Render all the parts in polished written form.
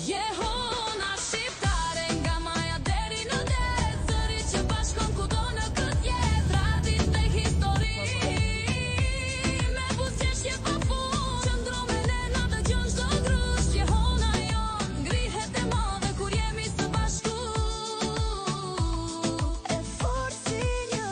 Jehona shqiptare nga Maja deri në Det, zëri që bashkon kudo në këtë jetë, traditë dhe histori. Me buzëqeshje pa fund, qëndro me ne na dëgjon çdo grush. Jehona jon ngrihet e madhe kur jemi së bashku. E fortë si një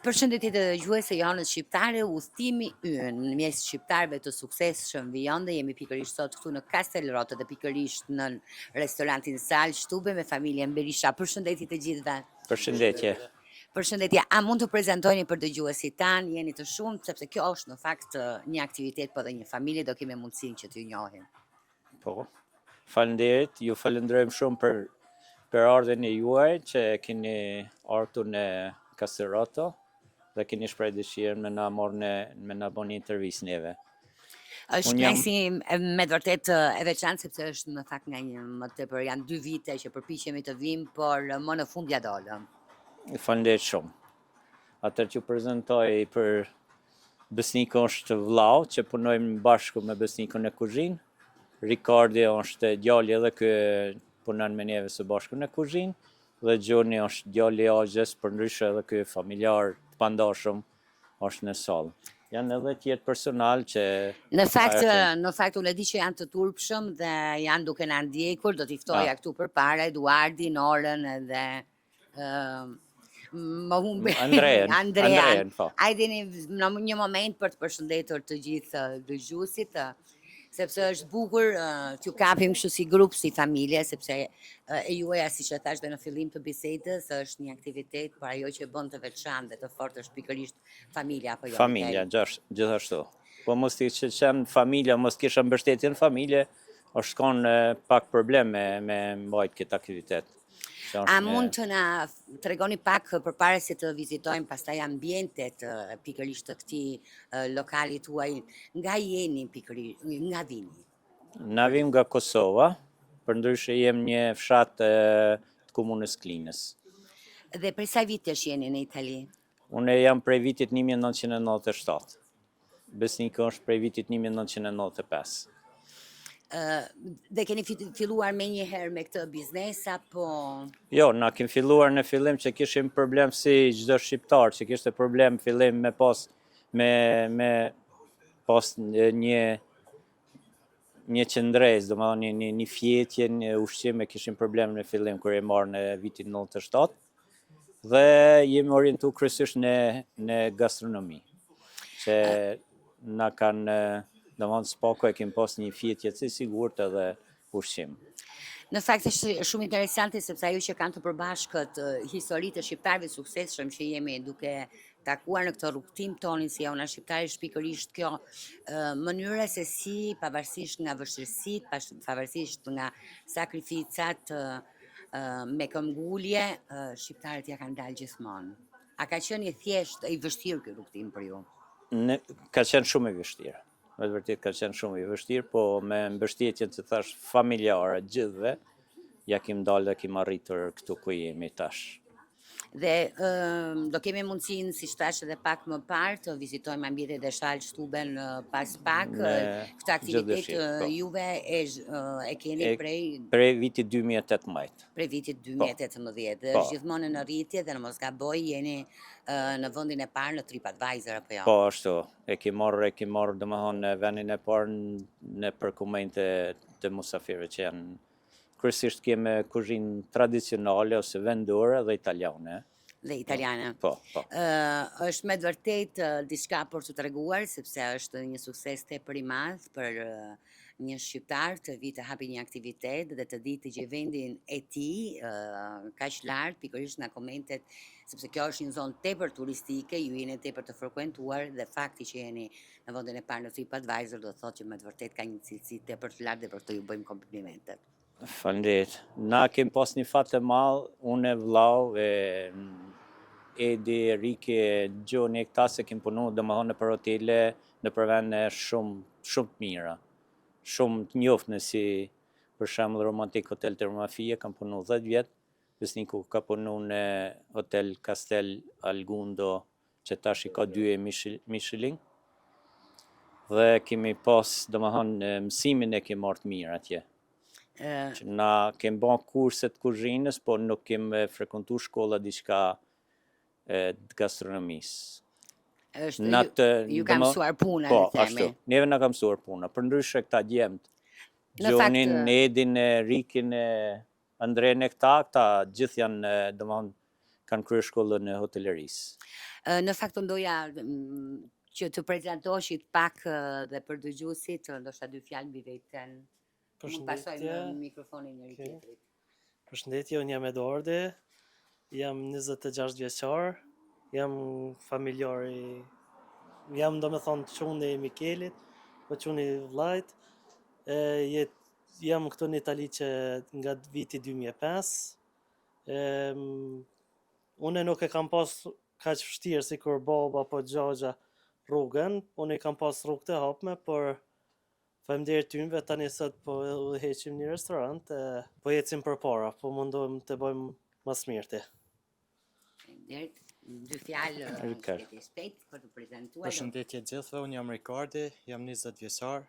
Përshëndetje të dëgjuesve Janës Shqiptare, udhëtimi ynë në mes shqiptarëve të suksesshëm vijon dhe jemi pikërisht sot këtu në Castel Rotte dhe pikërisht në restorantin Sal Shtube me familjen Berisha. Përshëndetje të gjithëve. Përshëndetje. Përshëndetje, a mund të prezantojeni për dëgjuesit tanë, jeni të shumë, sepse kjo është në fakt një aktivitet po dhe një familje, do kemi mundësinë që t'ju njohim. Po. Faleminderit, ju falenderojmë shumë për ardhen e juaj që keni ardhur në Castel Rotte dhe keni shpreh dëshirën me na bën një intervistë neve. Është kënaqësi me të vërtet e veçantë sepse është në fakt nga një më tepër janë 2 vite që përpiqemi të vim, por më në fund ja dolëm. Faleminderit shumë. Atëherë që prezantoj për besnikun është vllau që punojmë bashkë me besnikun në kuzhinë. Ricardi është djali edhe ky punon me neve së bashku në kuzhinë dhe Gjoni është djali i Agjes, përndryshe edhe ky familjar të pandashëm është në sallë. Janë edhe tjetë personal që... Në fakt unë e di që janë të turpshëm dhe janë duke na ndjekur, do t'i ftoja këtu përpara Eduardin, Orën edhe më humbe Andrean. Hajde në një moment për të përshëndetur të gjithë dëgjuesit, sepse është bukur t'ju kapim kështu si grup, si familje, sepse e juaja, siç e thash dhe në fillim të bisedës, është një aktivitet, por ajo që bën të veçantë dhe të fortë është pikërisht familja apo jo. Familja, gjithashtu. Po mos t'i që qenë familja, mos kisha mbështetje në familje, është kanë pak probleme me mbajt këtë aktivitet. A mund të na tregoni pak përpara se të vizitojmë pastaj ambientet pikërisht të këtij lokali tuaj, nga jeni pikërisht, nga vini? Na vim nga Kosova, përndryshe jem një fshat të komunës Klinës. Dhe për sa vitesh jeni në Itali? Unë jam prej vitit 1997. Besniku është prej vitit 1995. Dhe keni filluar me një herë me këtë biznes, apo? Jo, na kemi filluar në fillim që kishim problem si çdo shqiptar, që kishte problem fillim me pas një qendrez, domethënë një fjetje, një ushqim, kishim problem në fillim kur e marrë në vitin 97 dhe jemi orientuar kryesisht në gastronomi. Që na kanë domethënë spako e kemi pas një fjetje të sigurt edhe ushqim. Në fakt është shumë interesante sepse ajo që kanë të përbashkët historitë të shqiptarëve suksesshëm që jemi duke takuar në këtë rrugtim tonin si Jona Shqiptare, shpikërisht kjo mënyra se si pavarësisht nga vështirësitë, pavarësisht nga sakrificat me këmbgulje, shqiptarët ja kanë dalë gjithmonë. A ka qenë i thjesht, i vështirë ky rrugtim për ju? Ka qenë shumë i vështirë. Me të vërtet ka qenë shumë i vështirë, po me mbështetjen që thash familjare gjithve, ja kim dalë dhe kim arritur këtu ku jemi tash. Dhe do kemi mundësinë, si thash edhe pak më parë, të vizitojmë ambientet e Shallstuben pas pak. Këtë aktivitet juve e keni prej vitit 2018. Prej vitit 2018. Dhe është gjithmonë në rritje dhe në mos gaboj jeni në vendin e parë në TripAdvisor apo jo? Po, ashtu. E ki marrë domethënë në vendin e parë në përkumente të musafirëve që janë kryesisht kemi kuzhinë tradicionale ose vendore dhe italiane. Dhe italiane. Po. Është me të vërtet diçka për të treguar, sepse është një sukses tepër i madh për një shqiptar të vi të hapi një aktivitet dhe të ditë të gjej vendin e tij kaq lart, pikërisht nga komentet, sepse kjo është një zonë tepër turistike, ju jeni tepër të frekuentuar dhe fakti që jeni në vendin e parë në TripAdvisor do thotë që me të vërtet ka një cilësi tepër të lartë dhe për të ju bëjmë komplimente. Faleminderit. Na kem pas një fat të madh, unë vllau Edi, Riki, Gjoni, këta se kem punu domethënë për hotele në vende shumë të mira. Shumë të njoftën si për shembull Romantik Hotel Termafia kam punu 10 vjet, besniku ka punu në Hotel Castel Algundo që tash i ka 2 Michelin. Dhe kemi pas domethënë mësimin e kemi marrë të mirë atje. Që na kem bën kurse të kuzhinës, po nuk kem frekuentu shkolla diçka të gastronomisë. Ju ka mësuar puna, po, ashtu. Neve na ka mësuar puna. Përndryshe këta djemt, Gjonin, Edin, Rikin, Andren e këta gjithë janë domethënë kanë kryer shkollën e hotelerisë. Në fakt ndoja që të prezantoheshit pak dhe për dëgjuesit, ndoshta 2 fjalë mbi veten. Mund pasojmë në mikrofonin njëri tjetrit. Përshëndetje, unë jam Eduardi, jam 26 vjeçar, jam familjari, jam domethënë çuni i Mikelit, po çuni i vllajt. Jam këtu në Itali që nga viti 2005. Unë nuk e kam pas kaq vështirë sikur baba apo xhaxha rrugën, unë e kam pas rrugë të hapme, por faleminderit tynve, tani sot po heqim një restorant, po ecim përpara, po mundohem të bëjmë më së miri. Faleminderit. 2 fjalë shpejt për të prezantuar. Përshëndetje gjithëve, unë jam Ricardi, jam 20 vjeçar,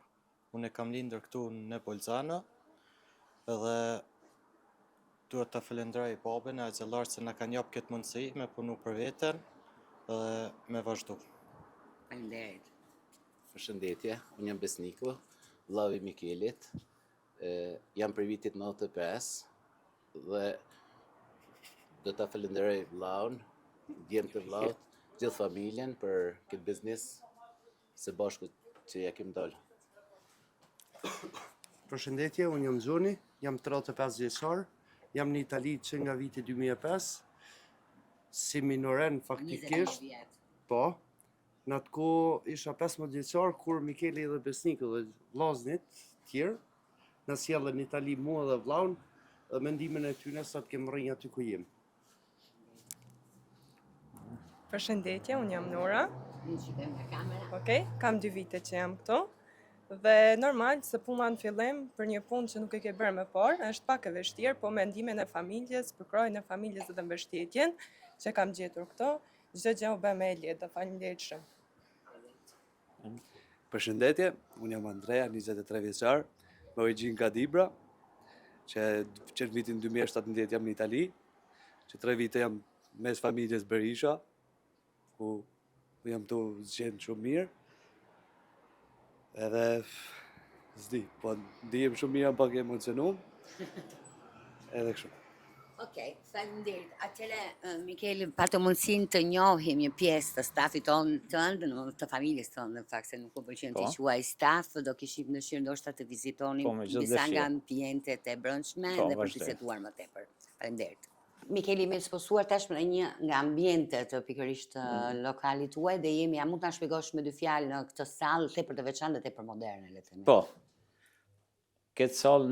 unë kam lindur këtu në Bolzano, edhe duhet të falenderoj babën e axhellar se na kanë jap këtë mundësi me punu për veten dhe me vazhdu. Faleminderit. Përshëndetje, unë jam Besniku, vllau i Mikelit, jam për vitit 95 dhe do ta falenderoj vllaun, djemt të vllaut, gjithë familjen për këtë biznes së bashku që ja kemi dalë. Përshëndetje, unë jam Gjoni, jam 35 vjeçar, jam në Itali që nga viti 2005, si minoren faktikisht. Po. Në atë kohë isha 15 vjeçar kur Mikeli dhe Besniku dhe vllaznit tjerë na sjellën në Itali mua dhe vllaun dhe mendimin e tyre sa të kem rrinë aty ku jem. Përshëndetje, unë jam Nora. Shikojmë nga kamera. Okej, kam 2 vite që jam këtu. Dhe normal se puna në fillim për një punë që nuk e ke bërë më parë, është pak e vështirë, po mendimin e familjes, përkrojën e familjes dhe mbështetjen që kam gjetur këtu. Çdo gjë u bë më e lehtë, dhe faleminderit shumë. Përshëndetje, unë jam Andrea, 23 vjeçar, me origjinë nga Dibra, që në vitin 2017 jam në Itali, që 3 vite jam mes familjes Berisha, ku jam tu zgjenë shumë mirë, edhe s'di, po ndihem shumë mirë, pak emocionum, edhe kështu. Okej, faleminderit. Atëre, Mikeli, patë mundësinë të njohim një pjesë të stafit tënd, të familjes tënde, në fakt se nuk u pëlqen të quaj staf, do kishim dëshirë ndoshta të vizitonim disa nga ambientet e brendshme dhe për të biseduar më tepër. Faleminderit. Mikeli, me sposuar tashmë në një nga ambientet pikërisht lokalit tuaj dhe a mund ta shpjegosh me 2 fjalë në këtë sallë tepër të veçantë dhe tepër moderne, le të themi. Po. Këtë sallë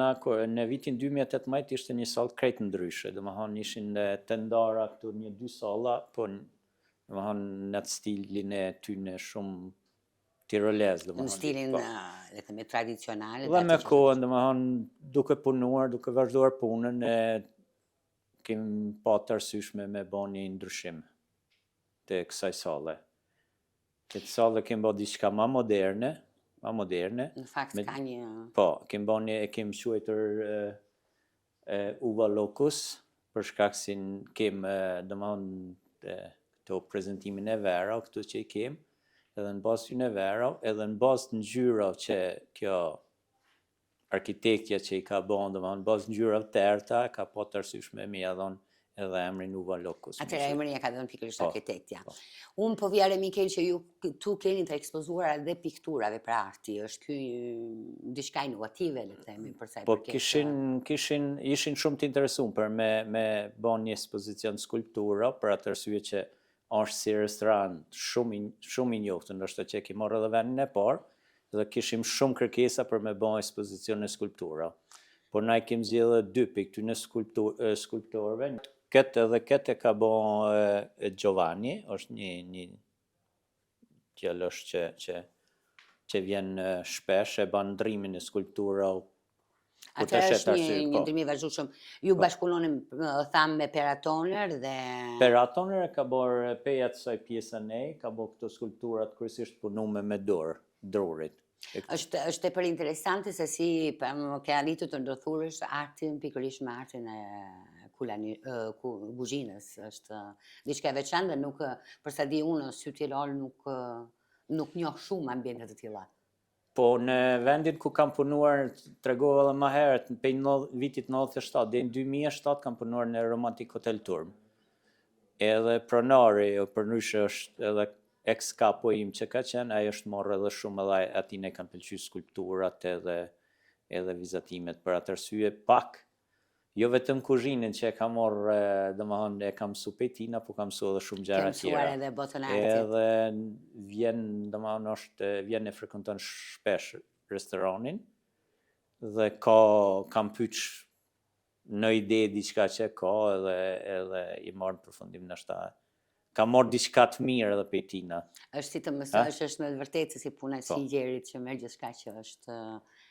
në vitin 2018 ishte një sallë krejt ndryshe, domethënë ishin të ndara këtu 1-2 salla, po domethënë në atë stilin e tyne shumë tirolez, Në domethënë. stilin, po. le themi, tradicionale. Dhe me kohën, domethënë, duke punuar, duke vazhduar punën, kemi patë arsysh me bë një ndryshim të kësaj salle. Këtë sallë kemi bë diçka më moderne. Në fakt ka një... Po, kemi quajtur Uva Locus, për shkak se kemi domethënë këto prezantimin e vera, këtu që i kemi, edhe në bazë të vera, edhe në bazë të ngjyrave që kjo arkitektja që i ka bën, domethënë në bazë ngjyrave të errta, ka patë arsysh me ia dhënë edhe emrin Uva Locus. Atëra emrin ja ka dhënë pikërisht Po, arkitektja. po. Unë po vjare Mikel që ju tu keni të ekspozuara dhe pikturave për arti, është ky diçka inovative, le të themi, për sa i Po përket. ishin shumë të interesuar për me bën një ekspozicion skulptura, për atë arsye që është si restorant shumë i njohur, ndoshta që kemi marrë edhe vendin e parë, dhe kishim shumë kërkesa për me bën ekspozicione skulptura. Po na i kemi zgjedhë 2 pikë ty në skulptorëve. Këtë e ka bën Giovanni, është një djalosh që vjen shpesh e bën ndrimin e skulpturave. Atëra është një ndrim i vazhdueshëm. Ju bashkëpunoni, tham, me Peratoner dhe... Peratoner e ka bërë peja të saj pjesën e, ka bërë këto skulpturat kryesisht punuar me drurit. Është tepër interesante se si ke arritur të ndërthurësh artin pikërisht me artin e kuzhinës. Është diçka e veçantë dhe nuk, për sa di unë, sy tjelor nuk njoh shumë ambiente të tilla. Po në vendin ku kam punuar, tregova edhe më herët, në vitit 97 deri në 2007 kam punuar në Romantic Hotel Turm. Edhe pronari, përndryshe është edhe ex kapo im që ka qenë, ai është marrë edhe shumë, edhe atij ne kanë pëlqyer skulpturat edhe vizatimet, për atë arsye pak. Jo vetëm kuzhinën që e kam marrë, domethënë e kam mësuar Petina, po kam mësuar edhe shumë gjëra tjera. Mësuar edhe botën e artit. Edhe vjen e frekuenton shpesh restoranin dhe kam pyet në ide diçka që ka edhe i marr në përfundim ndoshta. Kam marrë diçka të mirë edhe Petina. Është si të mësosh, është me të vërtetë se si puna e sinqerit që merr gjithçka që është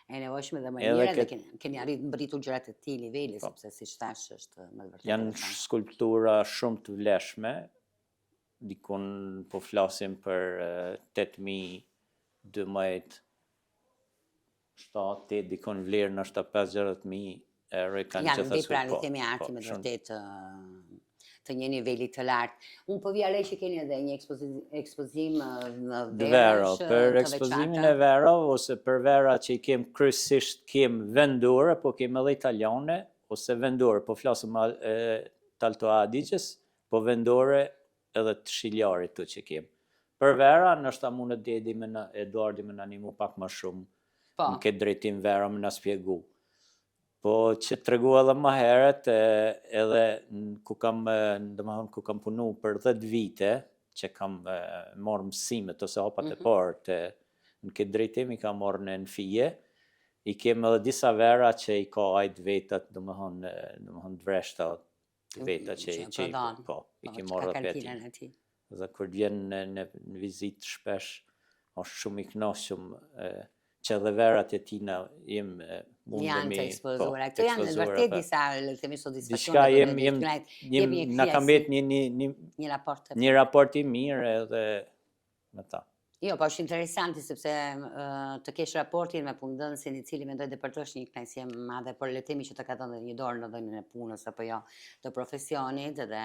e nevojshme dhe më mirë, dhe keni mbritur gjëra të këtij niveli, sepse siç thash është më vërtet. Janë skulptura shumë të vlefshme, dikun po flasim për 8.000, 12.000, dikun vlerë në 50.000 euro kanë që thasur. Janë pra në themi arti me vërtet të një niveli të lartë. Unë po vija re që keni edhe një ekspozim në vera, për ekspozimin e vera, ose për vera që i kem kryesisht kem vendore, po kem edhe italiane, ose vendore, po flasëm të Alto Adigjes, po vendore edhe të Shiljarit të që kem. Për vera, nështë ta mund të Eduardi me në animu pak më shumë, në këtë drejtim vera me në spjegu. Po që të regu edhe më heret, edhe ku kam punu për 10 vite, që kam marrë mësimet ose hapat e parë, në këtë drejtim i kam marrë në fije, i kem edhe disa vera që i ka ajt vetat, domethënë vreshta të veta që i kem marrë dhe peti. Dhe kur vjen në vizitë shpesh, është shumë i kënaqshëm që dhe verat e tina janë të ekspozuara. Këto janë në vërtet disa, le të themi, soddisfakcione. Na kam bet një raport i mirë edhe me ta. Jo, po është interesanti sepse të kesh raportin me punëdhënësin i cili mendoj dhe për të është një kënaqësi e madhe, por le të themi që të ka dhënë një dorë në dhënien e punës apo jo të profesionit, dhe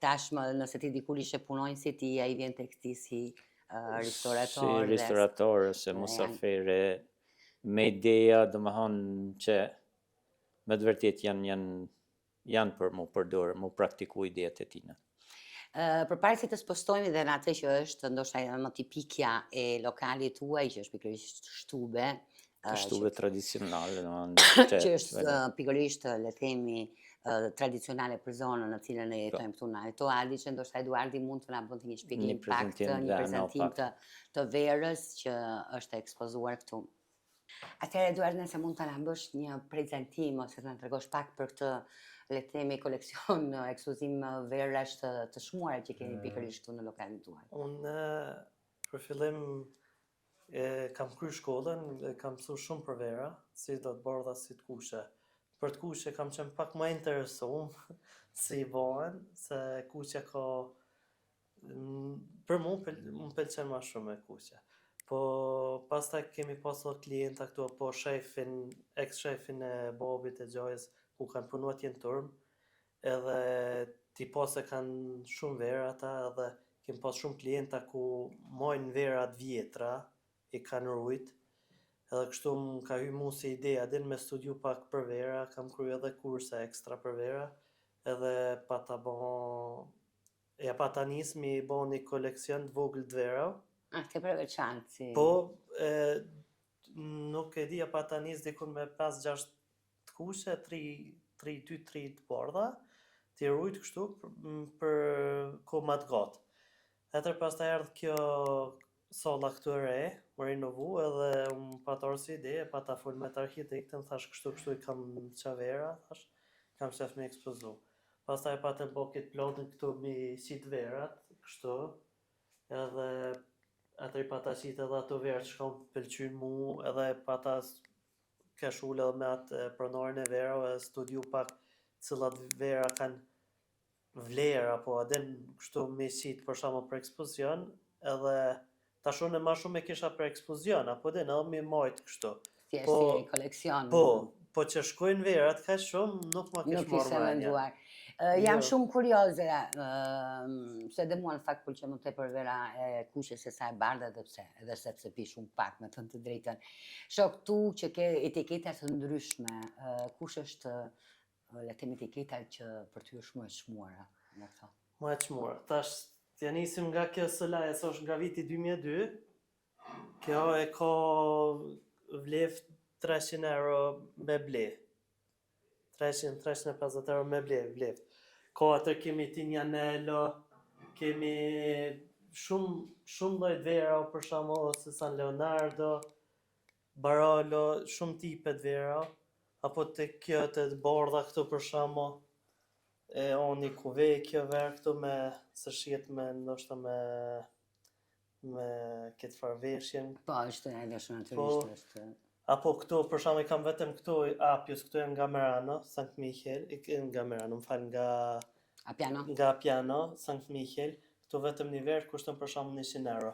tashmë nëse ti dikur ishe punonjës si ti, ai vjen tek ti si ristorator. Si ristorator, ose musafire, me ideja, domethënë që me të vërtet janë për mu përdorë, mu praktiku idejet e tina. Përpara se të spostojmë dhe në atë që është ndoshta më tipikja e lokalit tuaj, që është pikërisht shtube. Shtube tradicionale. Që është pikërisht, le të themi, tradicionale për zonën në cilën e jetojmë këtu në Alto Adige, ndoshta Eduardi mund të na bënte një shpjegim pak, një prezantim të verës që është ekspozuar këtu. Atëherë duart nëse mund ta na bësh një prezantim ose të na tregosh pak për këtë, le të themi, koleksion ekskluzim verash të shmuara që keni pikërisht këtu në lokalin tuaj. Unë për fillim kam kry shkollën, kam mësu shumë për vera, si do të bardha, si të kushe. Për të kushe kam qenë pak më interesum si i bëhen, se kushe ka... Për mu, më pëlqen ma shumë e kushe. Po pastaj kemi pasur klienta këtu, po ex-shefin e babit e gjajës, ku kanë punuar jenë turm, edhe ti pas e kanë shumë vera ata, edhe kemi pas shumë klienta ku mojnë verat vjetra, i kanë rujt, edhe kështu më ka hy mu si ideja, din me studiu pak për vera, kam kry edhe kurse ekstra për vera, edhe pa ta bon... Ja pa ta nis mi bon një koleksion të vogël të vera. Te për veçantë si... Po, nuk e di ja pa ta nis dikun me 5-6 të kushe, 2-3 të bardha, t'i rujt kështu për kohë ma të gatë. Etër pas ta erdhë kjo salla këtu e re, më rinovu edhe më patarë si ide, pa ta full me të arkitektin, thash kështu i kam qavera, thash, kam shef me ekspozu. Pas ta e patën po këtë plotin këtu mi qitë verat, kështu, edhe atër i pata qitë edhe ato verat që kam pëlqyn mu, edhe pata keshull edhe me atë pronarin e vera, e studiu pak cilat vera kanë vlera, po adin kështu mi qitë për shama për ekspozion, edhe tashun e ma shumë e kisha për ekspozion, apo din edhe mi majtë kështu. Si koleksion. Po që shkojnë verat ka shumë, nuk ma kish marrë menja. Jam shumë kurioze, se dhe mua në fakt pëlqen më tepër vera e kushe se sa e bardha, edhe sepse pi shumë pak, me thënë të drejtën. Shok tu që ke etiketa të ndryshme, kush është, le them, etiketa që për ty është më e çmuara në këto? Më e çmuara. Tash t'ja nisim nga kjo sëla e sosh nga viti 2002. Kjo e ka vlef 300 euro me ble. 350 euro me vlef. Ka atër kemi Tinjanello, kemi shumë lloj vera, për shembull ose San Leonardo, Barolo, shumë tipe të vera, apo të kjo të bardha këtu për shembull, e oni kuve kjo verë këtu me së shihet me ndoshta me këtë farveshjen. Po, është edhe shumë natyrisht është. Apo këtu, për shembull, kam vetëm këtu Appius, këtu e nga Merano, Sankt Michel, nga Merano, më fal, nga Appiano, Sankt Michel, këtu vetëm një verë kushton për shembull 100 euro.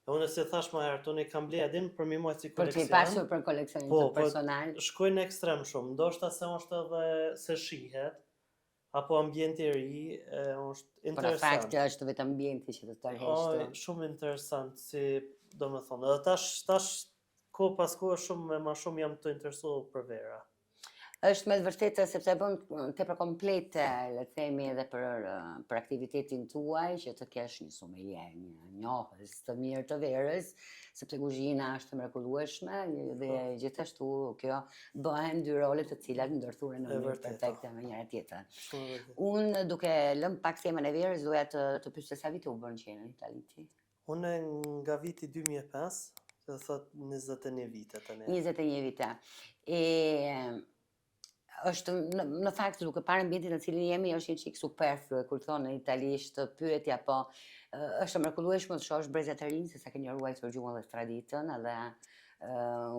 E unë si thash më herët, unë i kam ble adin për mi muaj si koleksion. Për t'i pasur për koleksionin të personal. Po, shkojnë ekstrem shumë, ndoshta se është edhe se shihet, apo ambienti i ri, është interesant. Për fakt është vetëm ambienti që të tërheqë. Shumë interesant, si do me thonë. Edhe tash ko pas ko shumë ma shumë jam të interesuar për vera. Është me të vërtetë sepse bën tepër komplete, le të themi, edhe për aktivitetin tuaj, që të kesh një sommelier, një njohës të mirë të verës, sepse kuzhina është mrekullueshme dhe gjithashtu kjo bëhen dy role të cilat ndërthuren në mënyrë perfekte me njëra tjetrën. Unë duke lëmë pak temën e verës, doja të pyes se sa vite u bën që në Itali ti? Unë nga viti 2005, të thot 21 vite tani. 21 vite. Është në fakt duke parë ambientin në cilin jemi është një çik superflue kur thonë në italisht pyetja, po është mrekullueshme të shohësh brezat të rinj se sa keni ruajtur gjuhën dhe traditën, edhe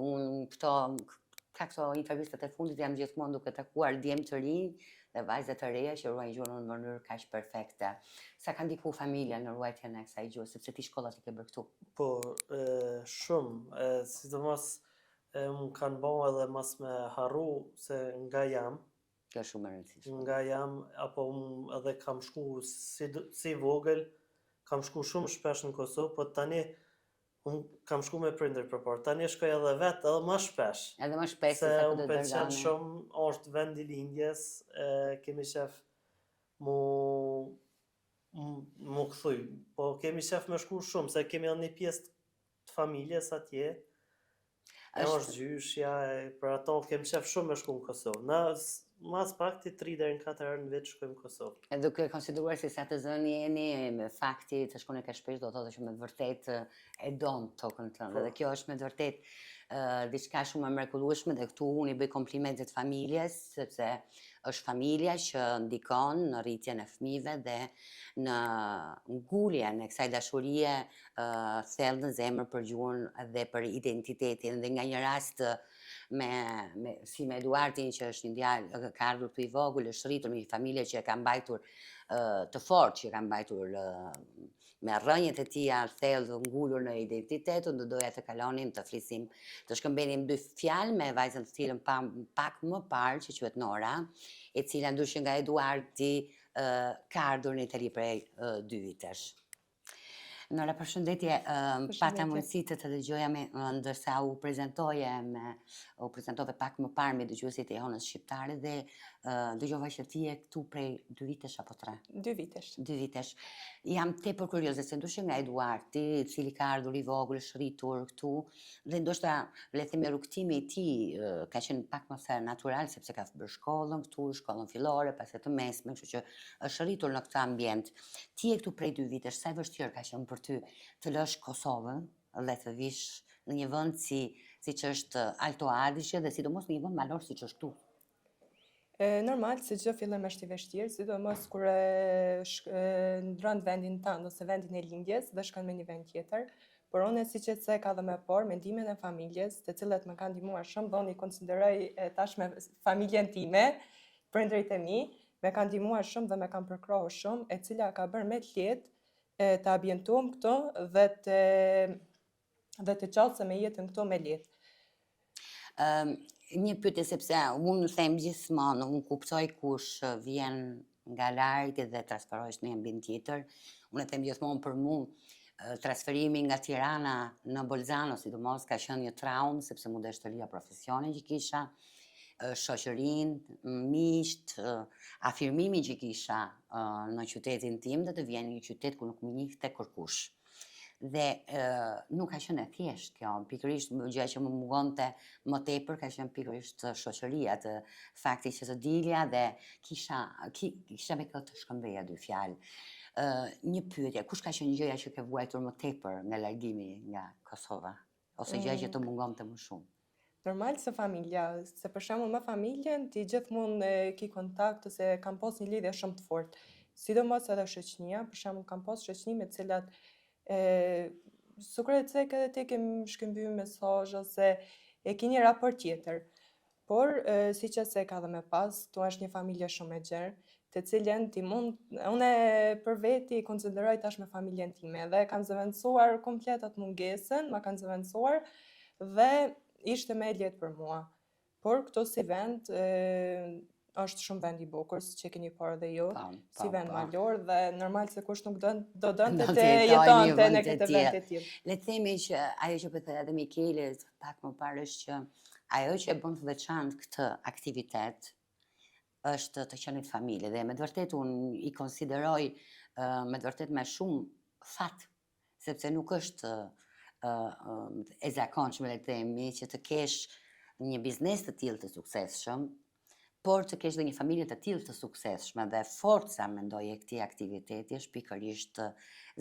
unë këto intervistat e fundit jam gjithmonë duke takuar djemë të rinj dhe vajza të reja që ruajnë gjuhën në mënyrë kaq perfekte. Sa ka ndikuar familja në ruajtjen e kësaj gjuhë, sepse ti shkollat i ke bërë këtu? Po, shumë, sidomos më kanë bëu edhe mas me harru se nga jam. Kjo është shumë e rëndësishme. Nga jam, apo edhe kam shku si vogël, kam shku shumë shpesh në Kosovë, po tani unë kam shku me prindër përpara. Tani shkoj edhe vetë edhe më shpesh. Edhe më shpesh se sa këtë pëlqen shumë, është vendi lindjes, kemi shef mu këthuj. Po kemi shef me shku shumë, se kemi edhe një pjesë të familjes atje. E është gjyshja, për ato kemi shef shumë me shku në Kosovë. mas pakti 3 deri në 4 herë në vit shkojmë në Kosovë. E duke konsideruar se sa të zënë jeni, me fakti të shkoni ka shpesh do të thotë që me të vërtet e don tokën tënde. Dhe kjo është me të vërtet diçka shumë e mrekullueshme dhe këtu unë i bëj komplimentet familjes, sepse është familja që ndikon në rritjen e fëmijëve dhe në nguljen e kësaj dashurie thellë në zemër për gjuhën dhe për identitetin. Dhe nga një rast si me Eduardin, që është një djalë ka ardhur këtu i vogël, është rritur me një familje që e ka mbajtur të fortë, që e ka mbajtur me rrënjët e tia thellë të ngulur në identitet, unë doja të kalonim të flisim, të shkëmbenim 2 fjalë me vajzën të cilën pak më parë, që quhet Nora, e cila ndryshe nga Eduardi ka ardhur në Itali prej 2 vitesh. Nora, përshëndetje, pata mundësi të dëgjoja ndërsa u prezentove pak më parë me dëgjuesit e Honës Shqiptare dhe dëgjova që ti je këtu prej 2 vitesh apo 3? 2 vitesh. 2 vitesh. Jam tepër kurioze se ndryshe nga Eduardi, i cili ka ardhur i vogël, është rritur këtu, dhe ndoshta le të themi rrugtimi i tij ka qenë pak më natural sepse ka bërë shkollën këtu, shkollën fillore, pastaj të mesme, kështu që është rritur në këtë ambient. Ti je këtu prej 2 vitesh, sa e vështirë ka qenë për ty të lësh Kosovën dhe të vish në një vend siç është Alto Adige dhe sidomos në një vend malor siç është këtu? Normal, se gjë fillim është i vështirë, sidomos kur ndron vendin tënd ose vendin e lindjes dhe shkon me një vend tjetër. Por unë siç e the ka dhe më parë mendimin e familjes, të cilët më kanë ndihmuar shumë, dhe unë i konsideroj tashmë familjen time, prindërit e mi, më kanë ndihmuar shumë dhe më kanë përkrahur shumë, e cila ka bërë me lehtë të ambientuam këto dhe të qasë me jetën këto me lehtë. Një pyetje, sepse unë them gjithmonë, unë kuptoj kush vjen nga larg dhe transferohesh në një ambient tjetër. Unë them gjithmonë për mua transferimi nga Tirana në Bolzano, sidomos ka qenë një traumë sepse mundesh të lija profesionin që kisha, shoqërinë, miqt, afirmimin që kisha në qytetin tim dhe të vjen një qytet ku nuk më njihte kërkush. Dhe nuk ka qenë e thjesht kjo, pikërisht gjëja që më mungonte më tepër ka qenë pikërisht shoqëria, të fakti që të dilja dhe kisha me këtë të shkëmbeja 2 fjalë. Një pyetje, kush ka qenë gjëja që ke vuajtur më tepër nga largimi nga Kosova, ose gjëja që të mungonte më shumë? Normal se familja, se për shembull me familjen ti gjithmonë ke kontakt ose kam pas një lidhje shumë të fortë. Sidomos edhe shoqënia, për shembull kam pas shoqëni me të cilat sukret se këtë te kem shkëmbyer mesazh ose e ke një raport tjetër. Por siç e se ka dhe me pas, tu është një familje shumë e gjerë, të cilën ti mund, unë për veti konsideroj tash me familjen time dhe kam zëvendësuar komplet atë mungesën, ma kanë zëvendësuar dhe ishte me lehtë për mua. Por këto si vend është shumë vend i bukur, si që keni parë dhe ju, si vend malor dhe normal se kush nuk do dënte të jetonte në këtë vend të tillë. Le të themi që ajo që po thotë edhe Mikeli pak më parë është që ajo që e bën të veçantë këtë aktivitet është të qenit familje dhe me të vërtetë unë i konsideroj me të vërtetë me shumë fat, sepse nuk është e zakonshme le të themi që të kesh një biznes të tillë të suksesshëm, por të kesh dhe një familje të tillë të suksesshme dhe forca mendoj e këtij aktiviteti është pikërisht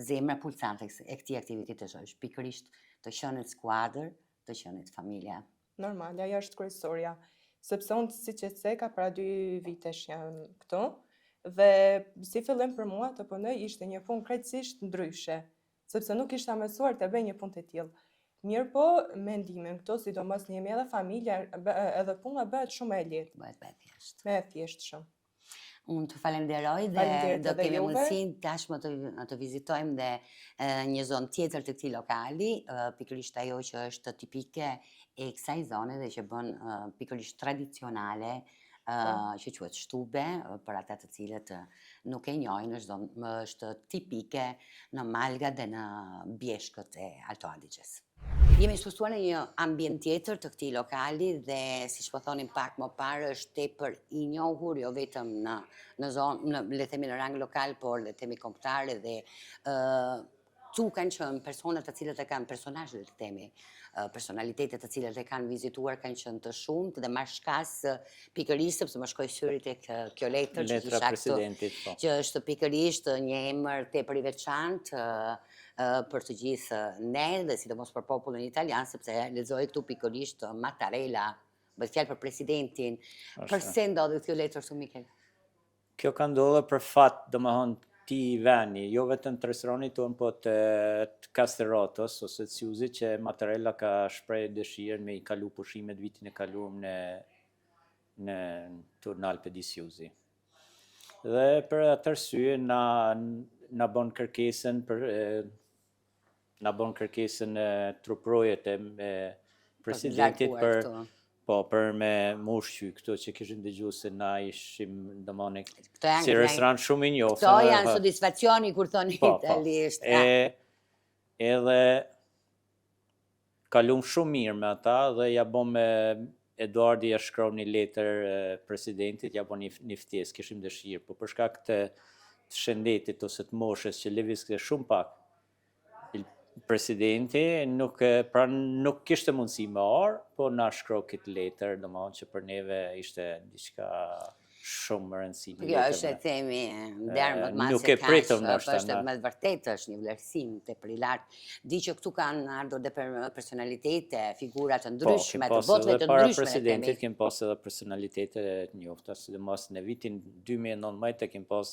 zemra pulsante e këtij aktiviteti është pikërisht të qenit skuadër, të qenit familja. Normal, ajo është kryesorja, sepse unë siç e the ka para 2 vitesh jam këtu dhe si fillim për mua të punoj ishte një punë krejtësisht ndryshe, sepse nuk ishta mësuar të bëj një punë të tillë. Mirë po, mendimin këto, sidomos në jemi edhe familja, edhe puna bëhet shumë e lehtë. Bëhet thjesht. Me thjesht shumë. Unë të falenderoj dhe do kemi mundësinë tashmë të vizitojmë dhe një zonë tjetër të këtij lokali, pikërisht ajo që është tipike e kësaj zone dhe që bën pikërisht tradicionale, që quhet shtube, për ata të cilët nuk e njohin, është tipike në malgat dhe në bjeshkët e Alto Adigjes. Jemi shtuar në një ambient tjetër të këtij lokali dhe siç po thonin pak më parë është tepër i njohur jo vetëm në zonë, le të themi në rang lokal, por le të themi kombëtar dhe Këtu kanë qenë persona të cilët e kanë personazhe të themi, personalitetet të cilët e kanë vizituar kanë qenë të shumtë dhe më shkas pikërisht sepse më shkoi syri tek kjo letër që Letra kisha këtu, presidentit, po. që është pikërisht një emër tepër i veçantë për të gjithë ne dhe sidomos për popullin italian, sepse lexoj këtu pikërisht Mattarella, bëhet fjalë për presidentin. Përse ndodhi kjo letër këtu, Mikel? Kjo ka ndodhur për fat, domethënë ti veni, jo vetëm të restoranit tonë, po të Kasterotos ose të Siuzit, që Mattarella ka shpreh dëshirën me i kalu pushimet vitin e kaluar në Alpe di Siuzi. Dhe për atë arsye na bën kërkesën truprojet e presidentit për me më ushqy këto që kishin dëgjuar se na ishim domoni si restorant shumë i njohur. Këto janë sodisfacioni kur thoni italisht. Edhe kalum shumë mirë me ata dhe ja bëm Eduardi ja shkroi një letër presidentit, ja bën një ftesë, kishim dëshirë, po për shkak të shëndetit ose të moshës që lëvizte shumë pak, presidenti nuk kishte mundësi me orë, po na shkroi këtë letër, domethënë që për neve ishte diçka shumë rëndësishme. Kjo është e themi dermët mas nuk e pritëm është me vërtetë është një vlerësim tepër i lartë. Di që këtu kanë ardhur dhe personalitete, figura të ndryshme, të botëve të ndryshme. Para presidentit kemi pas edhe personalitete të njohura, sidomos në vitin 2019 kemi pas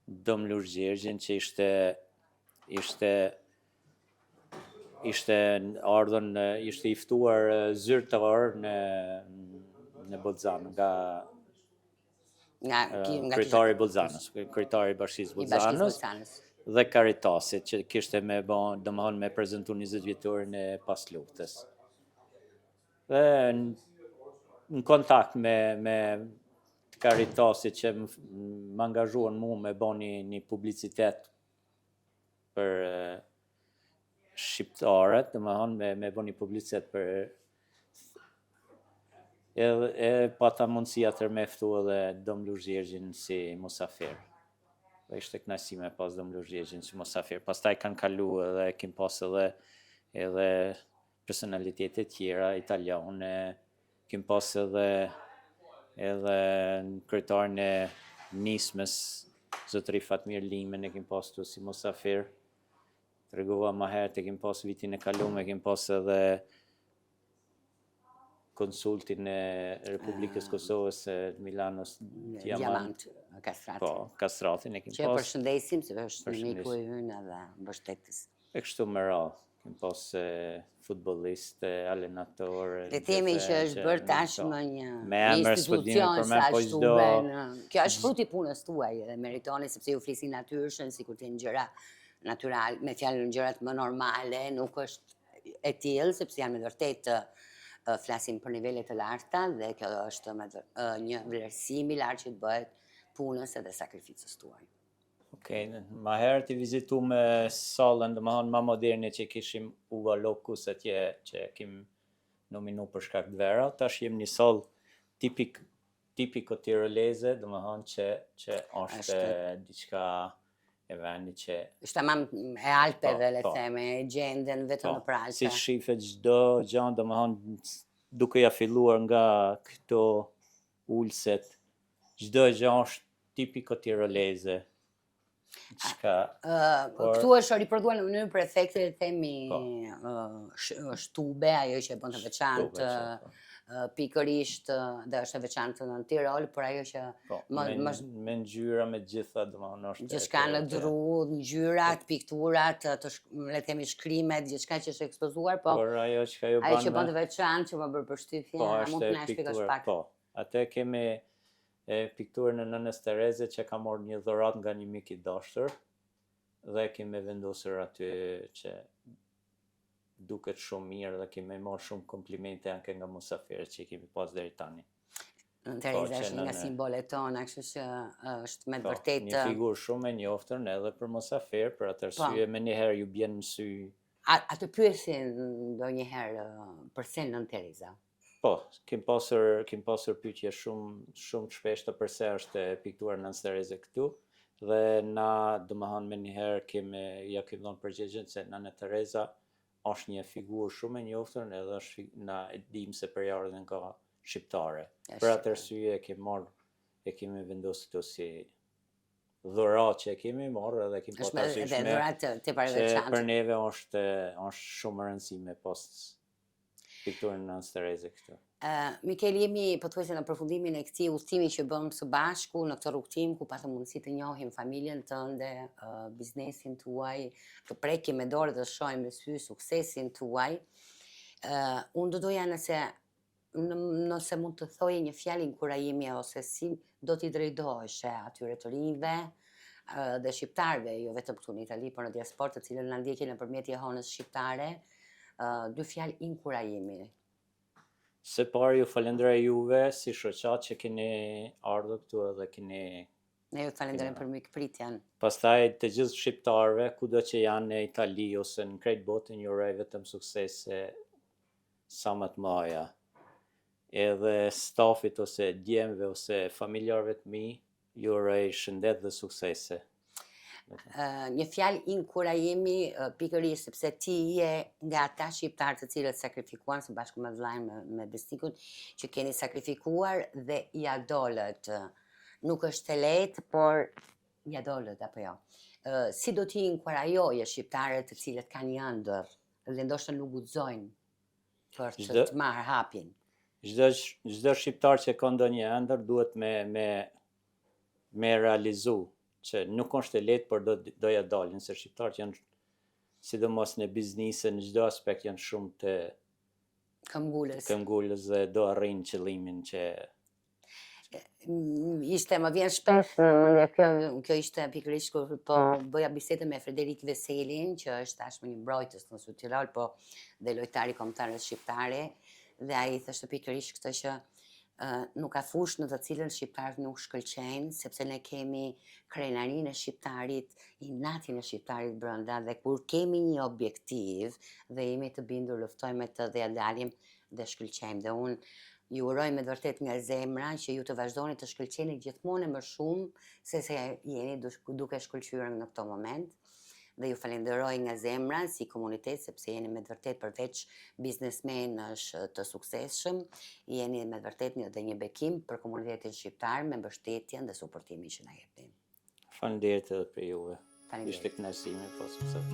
Dom Lurë Gjergjin që ishte ardhur ishte i ftuar zyrtar në Bolzano nga kryetari i Bolzanës, kryetari i Bashkisë Bolzanës dhe Caritasit që kishte domethënë me prezantu 20 vjetorin e pas luftës. Dhe në kontakt me Caritasit që më angazhuan mua me bëni një publicitet për shqiptarët, domethënë me bëni publicitet për edhe pata mundësi atër me ftu edhe Dom Lurë Gjergjin si musafir. Dhe ishte kënaqësi me pas Dom Lurë Gjergjin si musafir. Pastaj kanë kalu edhe kim pas edhe personalitete tjera italiane, kim pas edhe kryetarin e nismës, zotëri Fatmir Limen e kim pas tu si musafir. Tregova më herët e kim pas vitin e kaluar, kim pas edhe konsultin e Republikës Kosovës Milanos Diamant Kastrati. Po, Kastratin e kim pas. Që përshëndesim se është miku i ynë edhe mbështetës. E kështu me radhë, kim pas futbollist, alenator. Le themi që është bërë tashmë një institucion sa ashtu bën. Kjo është fruti i punës tuaj dhe meritoni sepse ju flisin natyrshëm sikur të jenë gjëra natyral, me fjalën gjërat më normale, nuk është e tillë sepse janë me vërtetë flasim për nivele të larta dhe kjo është një vlerësim i lartë që të bëhet punës edhe sakrificës tuaj. Okej, më herët i vizitu me sallën, domethënë më moderne që kishim Uva Locus atje që kim nominu për shkak të vera, tash jem një sallë tipiko tiroleze, domethënë që është diçka e vendi që është tamam e Alpeve, le theme, gjenden vetëm në Alpe. Si shifet çdo gjë, domethënë duke ja filluar nga këto ulset, çdo gjë është tipiko tiroleze. Këtu është riprodhuar në mënyrë për efekte, le themi, shtube, ajo që e bën të veçantë, pikërisht dhe është e veçantë në Tirol, por ajo që me ngjyra me gjitha domethënë është gjithçka në dru, ngjyrat, pikturat, le të themi shkrimet, gjithçka që është ekspozuar, po ajo që bën të veçantë që më bërë përshtypje, mund të na shpjegosh pak. Po, atë kemi pikturën e nënës Tereze që ka marrë një dhuratë nga një mik i dashur dhe kemi vendosur aty që duket shumë mirë dhe kemi marrë shumë komplimente anke nga musafirët që kemi pas deri tani. Tereza është nga simbolet tona, kështu që është me vërtet një figurë shumë e njoftër edhe për musafir, për atë arsye më njëherë ju bjen në sy. A të pyesin ndonjëherë përse nën Tereza? Po, kim pasur pyetje shumë të shpeshta përse është piktuar nën Tereze këtu dhe na domethënë me njëherë ja kemi dhënë përgjigjen se Nana Tereza është një figurë shumë e njoftër edhe është na e dim se periudhën ka shqiptare. Për atë arsye e kemi vendosur këto si dhuratë që e kemi marrë edhe kemi Është edhe dhuratë të paraveçanta. Për neve është shumë e rëndësishme post pikturën në Nana Tereza këtu. Mikel, jemi pothuajse në përfundimin e këtij udhëtimi që bëm së bashku në këtë rrugtim ku patëm mundësi të njohim familjen tënde, biznesin tuaj, të prekim me dorë dhe shohim me sy suksesin tuaj. Unë do doja nëse mund të thoje një fjalë inkurajimi ose si do t'i drejtohesh atyre të rinjve dhe shqiptarëve, jo vetëm këtu në Itali, por në diasporë të cilën na ndjekin nëpërmjet jehonës shqiptare, 2 fjalë inkurajimi. Se pari ju falenderoj juve si shoqat që keni ardhur këtu edhe keni. Ne ju falenderojmë për mikpritjen. Pastaj të gjithë shqiptarëve, kudo që janë në Itali ose në krejt botën, ju uroj vetëm suksese sa më të mëdha. Edhe stafit ose djemve ose familjarëve të mi, ju uroj shëndet dhe suksese. Një fjalë inkurajimi pikërisht sepse ti je nga ata shqiptarë të cilët sakrifikuan së bashku me vllajën me besnikun që keni sakrifikuar dhe ja dolët. Nuk është e lehtë, por ja dolët apo jo. Si do t'i inkurajoje shqiptarët të cilët kanë një ëndër dhe ndoshta nuk guxojnë për të marrë hapin? Çdo shqiptar që ka ndonjë ëndër duhet me realizu që nuk është e lehtë, por do ja dalin, se shqiptarët janë, sidomos në biznisë, në çdo aspekt janë shumë të këmbgulës dhe do arrijnë qëllimin që më vjen shpesh kjo ishte pikërisht kur po bëja bisedë me Frederik Veselin, që është tashmë një mbrojtës në Sud Tirol, po dhe lojtari kombëtar shqiptare, dhe ai thoshte pikërisht këtë që nuk ka fush në të cilën shqiptarët nuk shkëlqejnë, sepse ne kemi krenarinë e shqiptarit, inatin e shqiptarit brenda, dhe kur kemi një objektiv dhe jemi të bindur, luftojmë të dhe ja dalim dhe shkëlqejmë. Dhe unë ju uroj me të vërtet nga zemra që ju të vazhdoni të shkëlqeni gjithmonë më shumë se jeni duke shkëlqyer në këto moment. Dhe ju falenderoj nga zemra si komunitet, sepse jeni me të vërtet përveç biznesmenësh të suksesshëm, jeni me të vërtet një bekim për komunitetin shqiptar me mbështetjen dhe suportimin që na jepni. Faleminderit edhe për juve. Ishte kënaqësi me pasur sot.